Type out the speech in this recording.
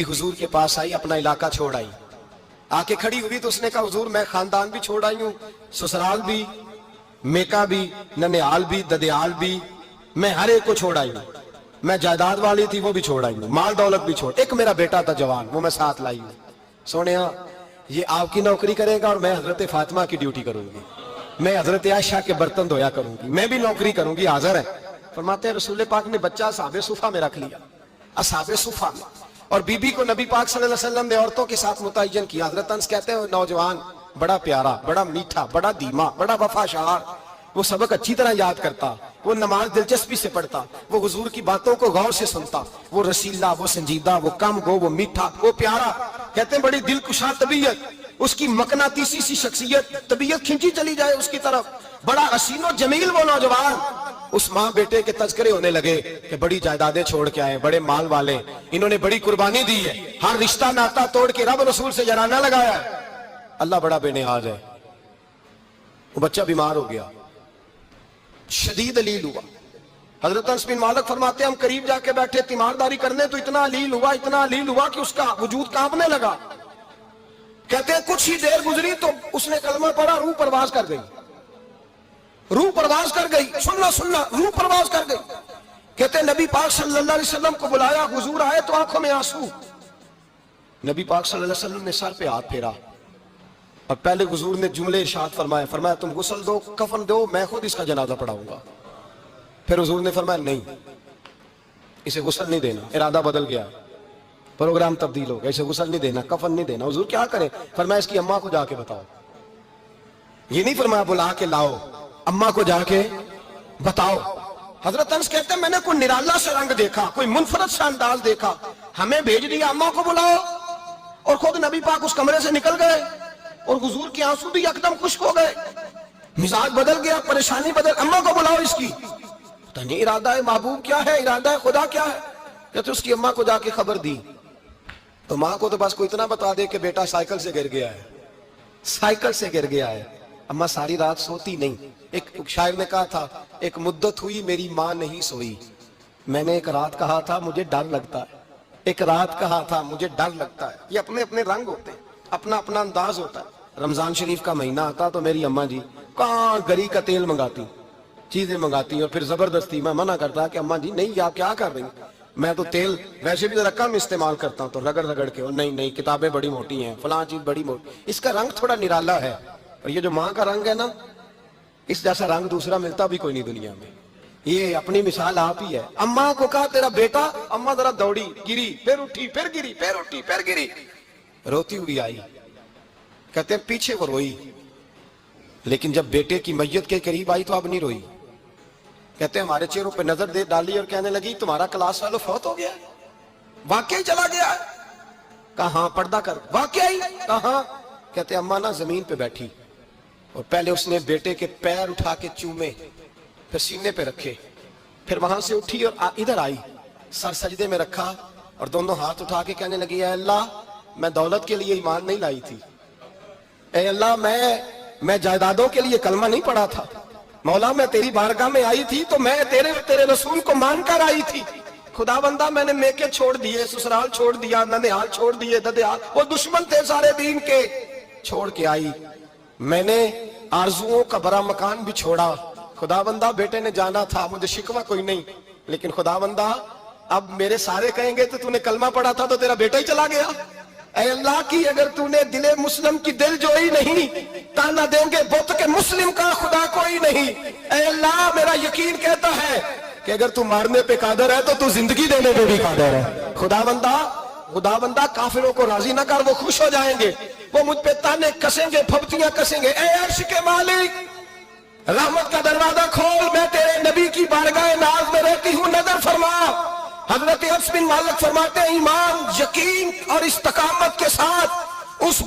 हुजूर के पास आई, अपना इलाका छोड़ आई, आके खड़ी हुई तो उसने कहा हुजूर मैं खानदान भी छोड़ आई हूँ, ससुराल भी, मेका भी, ननिहाल भी, ददियाल भी, मैं हर एक को छोड़ आई हूँ। मैं जायदाद वाली थी वो भी छोड़ आई हूँ, माल दौलत भी छोड़, एक मेरा बेटा था जवान वो मैं साथ लाई हूँ। सोने ये आपकी नौकरी करेगा और मैं हजरत फातिमा की ड्यूटी करूंगी, मैं हजरत आयशा के बर्तन धोया करूंगी, मैं भी नौकरी करूंगी। हाजिर है। फरमाते हैं रसूल पाक ने बच्चा असहाबे सुफा में रख लिया, असहाबे सुफा में, और बीबी को नबी पाक सल्लल्लाहु अलैहि वसल्लम ने औरतों के साथ मुतय्यन किया। हजरत अनस कहते हैं नौजवान बड़ा प्यारा, बड़ा मीठा, बड़ा धीमा, बड़ा वफाशार, वो सबक अच्छी तरह याद करता, वो नमाज दिलचस्पी से पढ़ता, वो हुजूर की बातों को गौर से सुनता, वो रसीला, वो संजीदा, वो कम गो, वो मीठा, वो प्यारा। कहते हैं बड़ी दिलकुशा तबीयत, उसकी मकनातीसी सी शख्सियत, तबीयत खिंची चली जाए उसकी तरफ, बड़ा हसीनो जमील वो नौजवान। उस माँ बेटे के तज़किरे होने लगे कि बड़ी जायदादें छोड़ के आए, बड़े माल वाले, इन्होंने बड़ी कुर्बानी दी है, हर रिश्ता नाता तोड़ के रब रसूल से जराना लगाया है। अल्लाह बड़ा बेनियाज है। वो बच्चा बीमार हो गया, शदीद अलील हुआ। हजरत अनस बिन मालिक फरमाते हम करीब जाके बैठे तीमारदारी करने तो इतना अलील हुआ, इतना अलील हुआ कि उसका वजूद कांपने लगा। कहते हैं कुछ ही देर गुजरी तो उसने कलमा पढ़ा, रूह परवाज कर गई, रूह परवाज कर गई। सुनना सुनना, रूह परवाज कर गई। कहते नबी पाक सल्लल्लाहु अलैहि वसल्लम को बुलाया, हुजूर आए तो आंखों में आंसू। नबी पाक सल्लल्लाहु अलैहि वसल्लम ने सर पे हाथ फेरा और पहले हुजूर ने जुमले इरशाद फरमाया, फरमाया तुम गुस्ल दो, कफन दो, मैं खुद इसका जनाजा पढ़ाऊंगा। फिर हुजूर ने फरमाया नहीं, इसे गुस्ल नहीं देना, इरादा बदल गया, प्रोग्राम तब्दील हो गया, इसे गुस्ल नहीं देना, कफन नहीं देना। हुजूर क्या करें? फरमाया इसकी अम्मा को जाके बताओ। ये नहीं फरमाया बुला के लाओ, अम्मा को जाके बताओ। हजरत अनस कहते हैं मैंने कोई निराला सा रंग देखा, कोई मुनफरद सा अंदाज देखा, हमें भेज दिया अम्मा को बुलाओ, और खुद नबी पाक उस कमरे से निकल गए और हुजूर के आंसू भी एकदम खुश्क हो गए, मिजाज बदल गया, परेशानी बदल। अम्मा को बुलाओ इसकी, पता नहीं इरादा है महबूब क्या है, इरादा है खुदा क्या है। कहते उसकी अम्मा को जाके खबर दी तो माँ को तो बस कोई इतना बता दे कि बेटा साइकिल से गिर गया है, साइकिल से गिर गया है। अम्मा सारी रात सोती नहीं। एक शायर ने कहा था एक मुद्दत हुई मेरी माँ नहीं सोई, मैंने एक रात कहा था मुझे डर लगता है, एक रात कहा था मुझे डर लगता है। ये अपने अपने रंग होते हैं, अपना अपना अंदाज होता है। रमजान शरीफ का महीना आता तो मेरी अम्मा जी कहाँ गरी का तेल मंगाती, चीजें मंगाती, और फिर जबरदस्ती मैं मना करता कि अम्मा जी नहीं आप क्या कर रही, मैं तो तेल वैसे भी जरा कम इस्तेमाल करता हूँ, तो रगड़ रगड़ के, और नहीं नहीं किताबें बड़ी मोटी हैं, फलां चीज बड़ी मोटी, इसका रंग थोड़ा निराला है। और ये जो माँ का रंग है ना, इस जैसा रंग दूसरा मिलता भी कोई नहीं दुनिया में। ये अपनी मिसाल आप ही है। अम्मा को कहा तेरा बेटा, अम्मा जरा दौड़ी, गिरी, फिर उठी, फिर गिरी, फिर उठी, फिर गिरी, रोती हुई आई। कहते हैं पीछे वो रोई, लेकिन जब बेटे की मैयत के करीब आई तो अब नहीं रोई। कहते हैं हमारे चेहरों पे नजर दे डाली और कहने लगी तुम्हारा क्लास वालों फौत हो गया, वाकई चला गया। कहा पर्दा कर, वाकई कहा। कहते अम्मा ना जमीन पे बैठी और पहले उसने बेटे के पैर उठा के चूमे, फिर सीने पे रखे, फिर वहां से उठी और इधर आई, सर सजदे में रखा और दोनों हाथ उठा के कहने लगी ऐ अल्लाह मैं दौलत के लिए ईमान नहीं लाई थी, ऐ अल्लाह मैं जायदादों के लिए कलमा नहीं पढ़ा था, मौला मैं तेरी बारगाह में आई थी तो मैं तेरे रसूल को मानकर आई थी। खुदा बंदा मैंने मेके छोड़ दिए, ससुराल छोड़ दिया, ननिहाल छोड़ दिए, ददियाल, वो दुश्मन थे सारे दीन के, छोड़ के आई। मैंने आरजुओं का बड़ा मकान भी छोड़ा। खुदा बंदा बेटे ने जाना था, मुझे शिकवा कोई नहीं, लेकिन खुदा बंदा अब मेरे सारे कहेंगे तो तूने कलमा पढ़ा था तो तेरा बेटा ही चला गया। ऐ अल्लाह की अगर तूने दिले मुस्लिम की दिल जोई नहीं, ताना देंगे बुत के मुस्लिम का खुदा कोई नहीं। ऐ अल्लाह मेरा यकीन कहता है कि अगर तू मारने पे कादर है तो तू जिंदगी देने पे भी कादर है। खुदा बंदा काफिरों को राजी ना कर, वो खुश हो जाएंगे, वो मुझ पे ताने कसेंगे, फबतियां कसेंगे। ऐ अर्श के मालिक रहमत का दरवाजा खोल, मैं तेरे नबी की बारगाह नाज में रहती हूँ, नजर फरमा। हजरत अनस बिन मालिक फरमाते हैं ईमान, यकीन और इस्तकामत के साथ उस